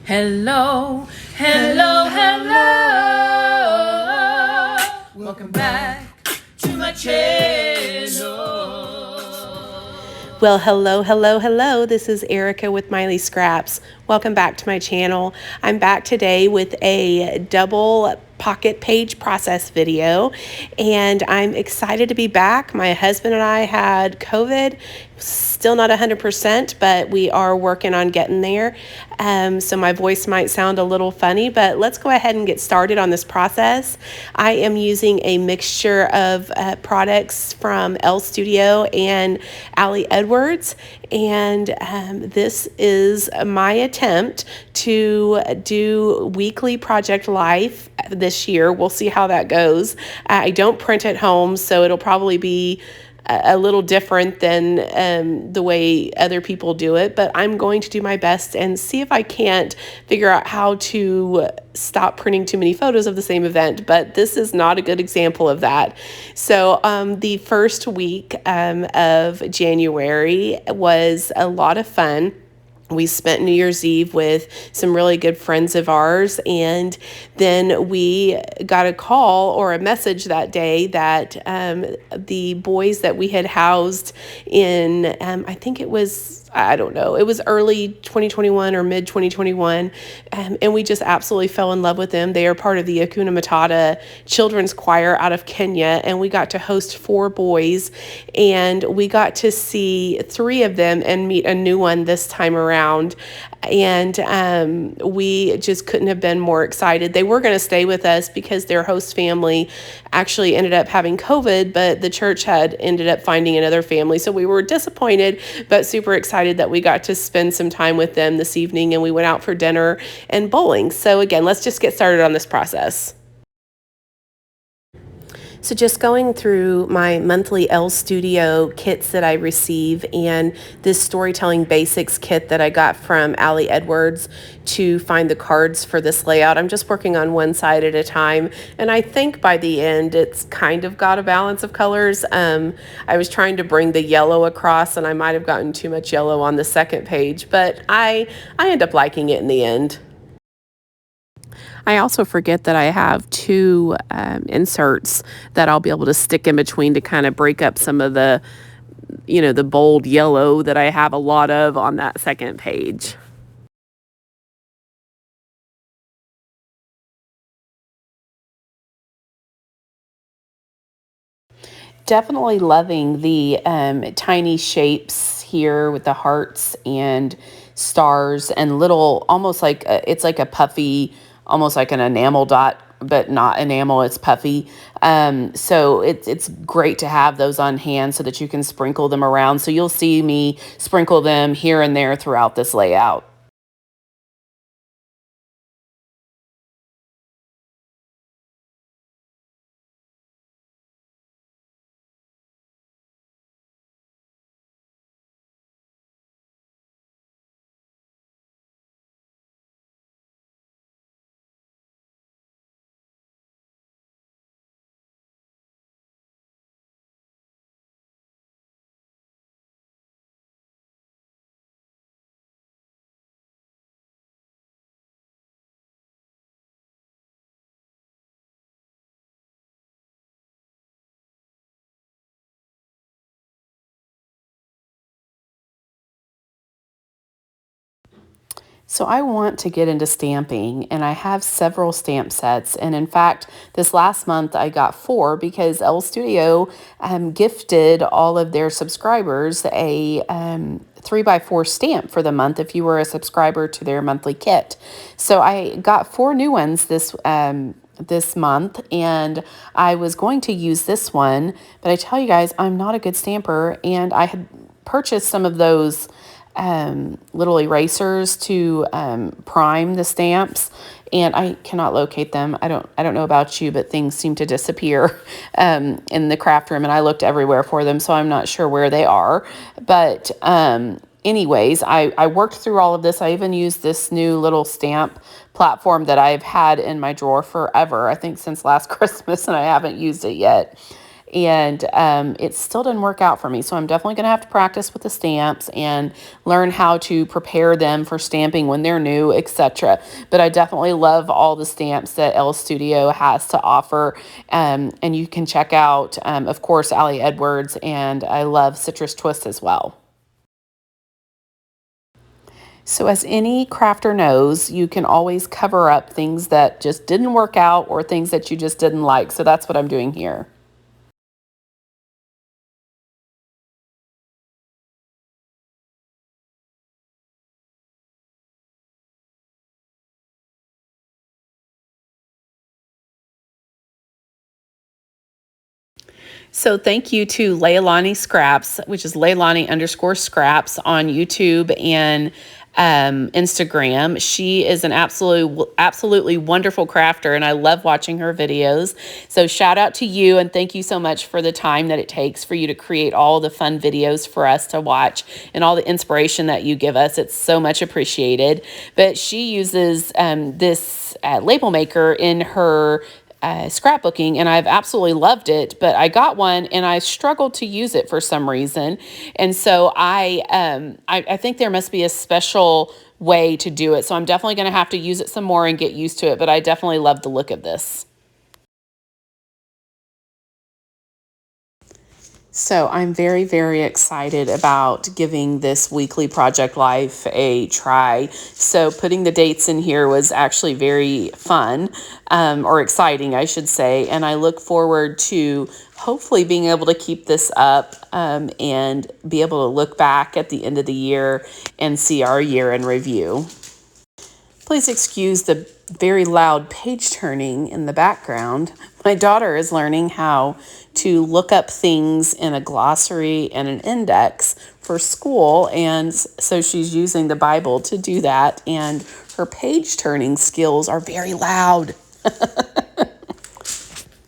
Hello, hello, hello. Welcome back to my channel. Well, hello. This is Erica with Miley Scraps. Welcome back to my channel. I'm back today with a double pocket page process video, and I'm excited to be back. My husband and I had COVID, still not 100%, but we are working on getting there. So my voice might sound a little funny, but let's go ahead and get started on this process. I am using a mixture of products from Elle Studio and Ali Edwards, and this is my attempt to do weekly project life this year. We'll see how that goes. I don't print at home, so it'll probably be a little different than the way other people do it, but I'm going to do my best and see if I can't figure out how to stop printing too many photos of the same event, but this is not a good example of that. So the first week of January was a lot of fun. We spent New Year's Eve with some really good friends of ours, and then we got a call or a message that day that the boys that we had housed in, I think it was, I don't know, it was early 2021 or mid 2021, and we just absolutely fell in love with them. They are part of the Hakuna Matata children's choir out of Kenya, and we got to host 4 boys, and we got to see 3 of them and meet a new one this time around. And we just couldn't have been more excited. They were going to stay with us because their host family actually ended up having COVID, but the church had ended up finding another family. So we were disappointed, but super excited that we got to spend some time with them this evening, and we went out for dinner and bowling. So again, let's just get started on this process. So just going through my monthly Elle Studio kits that I receive and this storytelling basics kit that I got from Ali Edwards to find the cards for this layout. I'm just working on one side at a time, and I think by the end it's kind of got a balance of colors. I was trying to bring the yellow across, and I might have gotten too much yellow on the second page, but I end up liking it in the end. I also forget that I have 2 inserts that I'll be able to stick in between to kind of break up some of the, the bold yellow that I have a lot of on that second page. Definitely loving the tiny shapes here with the hearts and stars and little, almost like it's like a puffy, almost like an enamel dot, but not enamel, it's puffy. So it's great to have those on hand so that you can sprinkle them around. So you'll see me sprinkle them here and there throughout this layout. So I want to get into stamping, and I have several stamp sets. And in fact, this last month I got 4 because Elle Studio gifted all of their subscribers a 3x4 stamp for the month if you were a subscriber to their monthly kit. So I got 4 new ones this month, and I was going to use this one, but I tell you guys, I'm not a good stamper, and I had purchased some of those little erasers to prime the stamps, and I cannot locate them. I don't know about you, but things seem to disappear in the craft room, and I looked everywhere for them, so I'm not sure where they are. But anyways, I worked through all of this. I even used this new little stamp platform that I've had in my drawer forever, I think since last Christmas, and I haven't used it yet. and it still didn't work out for me. So I'm definitely going to have to practice with the stamps and learn how to prepare them for stamping when they're new, etc. But I definitely love all the stamps that Elle Studio has to offer. And you can check out, of course, Ali Edwards, and I love Citrus Twist as well. So as any crafter knows, you can always cover up things that just didn't work out or things that you just didn't like. So that's what I'm doing here. So thank you to Leilani Scraps, which is Leilani_Scraps on YouTube and Instagram. She is an absolutely wonderful crafter, and I love watching her videos. So shout out to you, and thank you so much for the time that it takes for you to create all the fun videos for us to watch and all the inspiration that you give us. It's so much appreciated. But she uses this label maker in her scrapbooking, and I've absolutely loved it, but I got one and I struggled to use it for some reason. And so I think there must be a special way to do it. So I'm definitely going to have to use it some more and get used to it, but I definitely love the look of this. So I'm very, very excited about giving this weekly project life a try. So putting the dates in here was actually very fun, or exciting, I should say. And I look forward to hopefully being able to keep this up and be able to look back at the end of the year and see our year in review. Please excuse the very loud page turning in the background. My daughter is learning how to look up things in a glossary and an index for school, and so she's using the Bible to do that, and her page turning skills are very loud.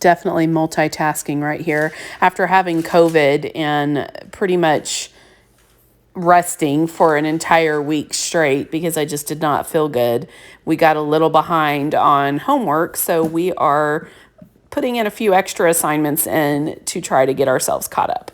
Definitely multitasking right here. After having COVID and pretty much resting for an entire week straight because I just did not feel good, we got a little behind on homework, so we are putting in a few extra assignments in to try to get ourselves caught up.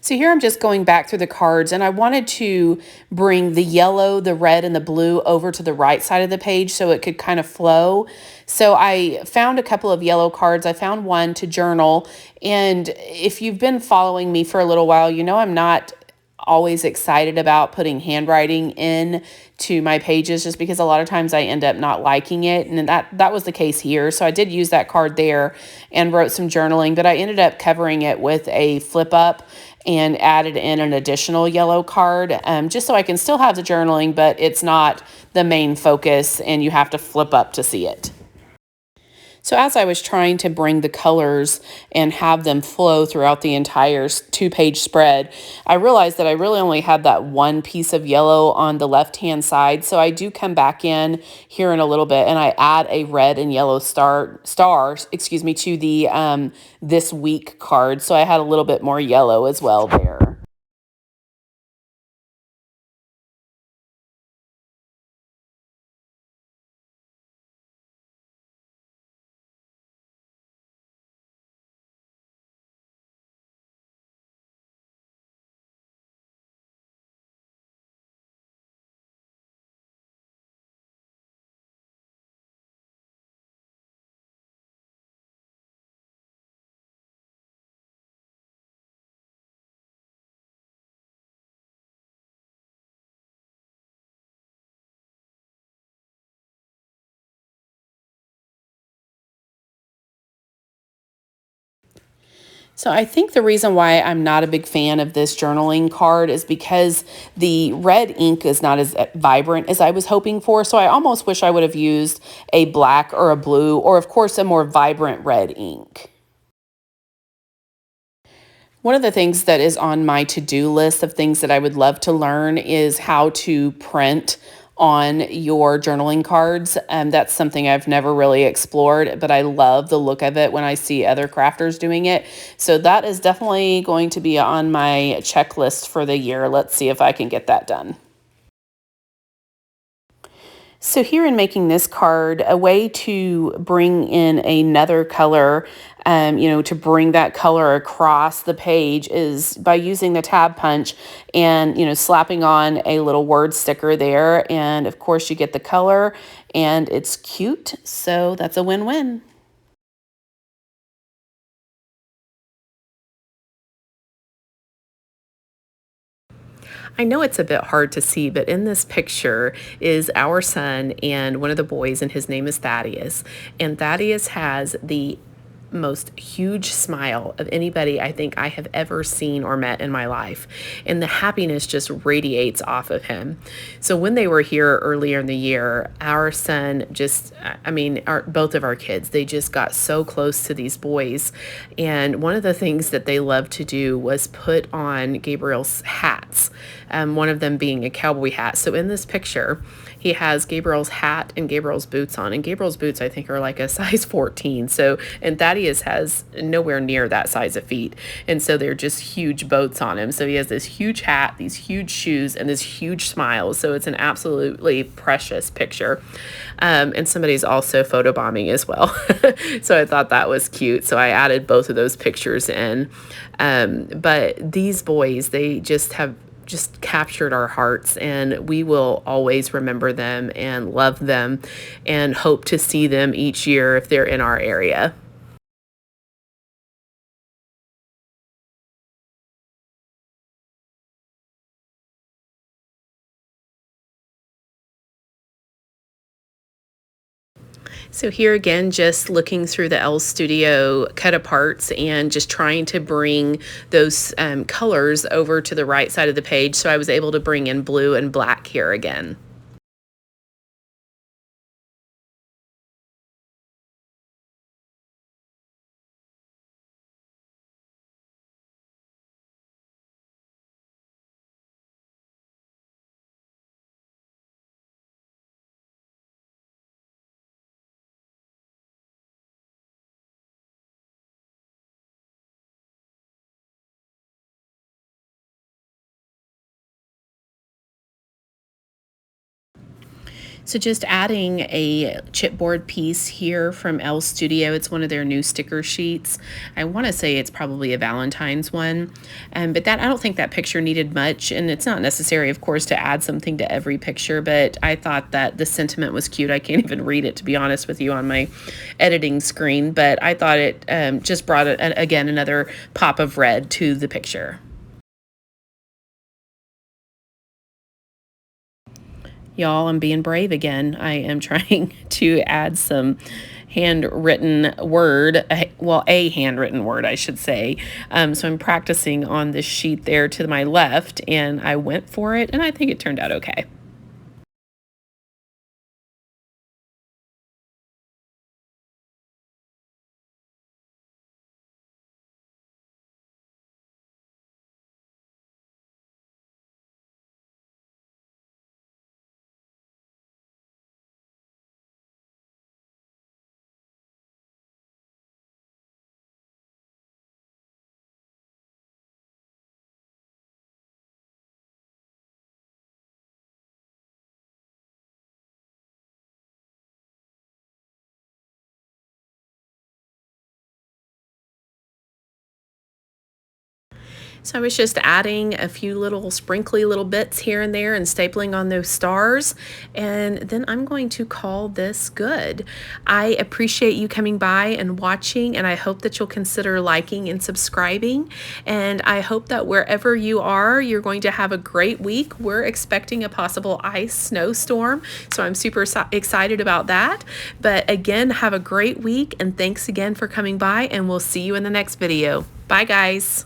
So here I'm just going back through the cards, and I wanted to bring the yellow, the red, and the blue over to the right side of the page so it could kind of flow. So I found a couple of yellow cards. I found one to journal, and if you've been following me for a little while, you know I'm not always excited about putting handwriting in to my pages just because a lot of times I end up not liking it, and that was the case here. So I did use that card there and wrote some journaling, but I ended up covering it with a flip up and added in an additional yellow card just so I can still have the journaling, but it's not the main focus and you have to flip up to see it. So as I was trying to bring the colors and have them flow throughout the entire two-page spread, I realized that I really only had that one piece of yellow on the left-hand side. So I do come back in here in a little bit and I add a red and yellow stars, to the this week card. So I had a little bit more yellow as well there. So I think the reason why I'm not a big fan of this journaling card is because the red ink is not as vibrant as I was hoping for. So I almost wish I would have used a black or a blue or, of course, a more vibrant red ink. One of the things that is on my to-do list of things that I would love to learn is how to print on your journaling cards. That's something I've never really explored, but I love the look of it when I see other crafters doing it. So that is definitely going to be on my checklist for the year. Let's see if I can get that done. So here in making this card, a way to bring in another color, to bring that color across the page is by using the tab punch and, slapping on a little word sticker there. And of course you get the color and it's cute. So that's a win-win. I know it's a bit hard to see, but in this picture is our son and one of the boys, and his name is Thaddeus. And Thaddeus has the most huge smile of anybody I think I have ever seen or met in my life. And the happiness just radiates off of him. So when they were here earlier in the year, our son both of our kids, they just got so close to these boys. And one of the things that they loved to do was put on Gabriel's hats, one of them being a cowboy hat. So in this picture, he has Gabriel's hat and Gabriel's boots on. And Gabriel's boots, I think, are like a size 14. And Thaddeus has nowhere near that size of feet. And so they're just huge boats on him. So he has this huge hat, these huge shoes, and this huge smile. So it's an absolutely precious picture. And somebody's also photobombing as well. So I thought that was cute. So I added both of those pictures in. But these boys, they just captured our hearts, and we will always remember them and love them and hope to see them each year if they're in our area. So here again, just looking through the L Studio cut aparts and just trying to bring those colors over to the right side of the page. So I was able to bring in blue and black here again. So just adding a chipboard piece here from L Studio. It's one of their new sticker sheets. I want to say it's probably a Valentine's one, but I don't think that picture needed much, and it's not necessary, of course, to add something to every picture, but I thought that the sentiment was cute. I can't even read it, to be honest with you, on my editing screen, but I thought it just brought, again, another pop of red to the picture. Y'all, I'm being brave again. I am trying to add some handwritten word, a handwritten word, I should say. So I'm practicing on this sheet there to my left, and I went for it, and I think it turned out okay. So I was just adding a few little sprinkly little bits here and there and stapling on those stars. And then I'm going to call this good. I appreciate you coming by and watching, and I hope that you'll consider liking and subscribing. And I hope that wherever you are, you're going to have a great week. We're expecting a possible ice snowstorm, so I'm super excited about that. But again, have a great week, and thanks again for coming by, and we'll see you in the next video. Bye, guys.